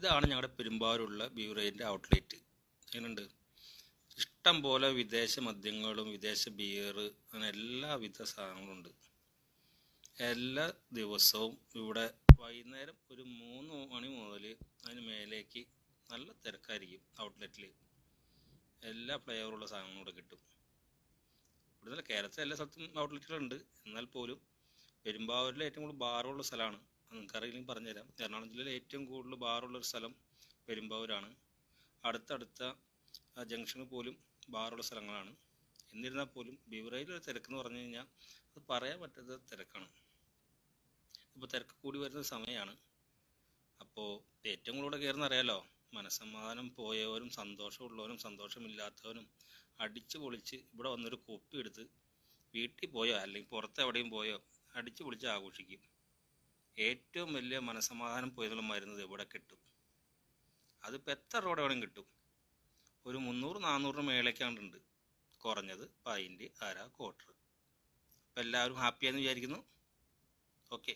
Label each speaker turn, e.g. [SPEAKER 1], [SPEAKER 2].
[SPEAKER 1] ഇതാണ് ഞങ്ങളുടെ പെരുമ്പാവൂരുള്ള ബീവറേജിൻ്റെ ഔട്ട്ലെറ്റ്. എങ്ങനെയുണ്ട്? ഇഷ്ടം പോലെ വിദേശ മദ്യങ്ങളും വിദേശ ബിയർ അങ്ങനെ എല്ലാവിധ സാധനങ്ങളുണ്ട്. എല്ലാ ദിവസവും ഇവിടെ വൈകുന്നേരം ഒരു 3 മണി മുതൽ അതിന് മേലേക്ക് നല്ല തിരക്കായിരിക്കും. ഔട്ട്ലെറ്റിൽ എല്ലാ ഫ്ലേവറുള്ള സാധനങ്ങളും ഇവിടെ കിട്ടും. ഇവിടെ കേരളത്തിലെ എല്ലാ സ്ഥലത്തും ഔട്ട്ലെറ്റുകളുണ്ട്. എന്നാൽ പോലും പെരുമ്പാവൂരിൽ ഏറ്റവും കൂടുതൽ ബാറുള്ള സ്ഥലമാണ്. നിങ്ങൾക്കറിയില്ലെങ്കിൽ പറഞ്ഞുതരാം. എറണാകുളം ജില്ലയിൽ ഏറ്റവും കൂടുതൽ ബാറുള്ളൊരു സ്ഥലം പെരുമ്പാവൂരാണ്. അടുത്തടുത്ത ജംഗ്ഷന് പോലും ബാറുള്ള സ്ഥലങ്ങളാണ്. എന്നിരുന്നാൽ പോലും ബീവറേജിലൊരു തിരക്കെന്ന് പറഞ്ഞു കഴിഞ്ഞാൽ അത് പറയാൻ പറ്റാത്ത തിരക്കാണ്. ഇപ്പോൾ തിരക്ക് കൂടി വരുന്ന സമയമാണ്. അപ്പോൾ ഏറ്റവും കൂടുതൽ കയറുന്ന അറിയാലോ, മനസ്സമാധാനം പോയവരും സന്തോഷമുള്ളവരും സന്തോഷമില്ലാത്തവരും അടിച്ചു പൊളിച്ച് ഇവിടെ വന്നൊരു കുപ്പി എടുത്ത് വീട്ടിൽ പോയോ അല്ലെങ്കിൽ പുറത്ത് എവിടെയും പോയോ അടിച്ചു പൊളിച്ച് ആഘോഷിക്കും. ഏറ്റവും വലിയ മനസ്സമാധാനം പോയതിനുള്ള മരുന്ന് ഇവിടെ കിട്ടും. അതിപ്പോൾ എത്ര രൂപ വേണമെങ്കിലും കിട്ടും. ഒരു 300-400 മേലേക്കാണ്ടുണ്ട് കുറഞ്ഞത്, പൈൻറ്റ്, അര, ക്വാർട്ടർ. അപ്പോൾ എല്ലാവരും ഹാപ്പിയാണെന്ന് വിചാരിക്കുന്നു. ഓക്കെ.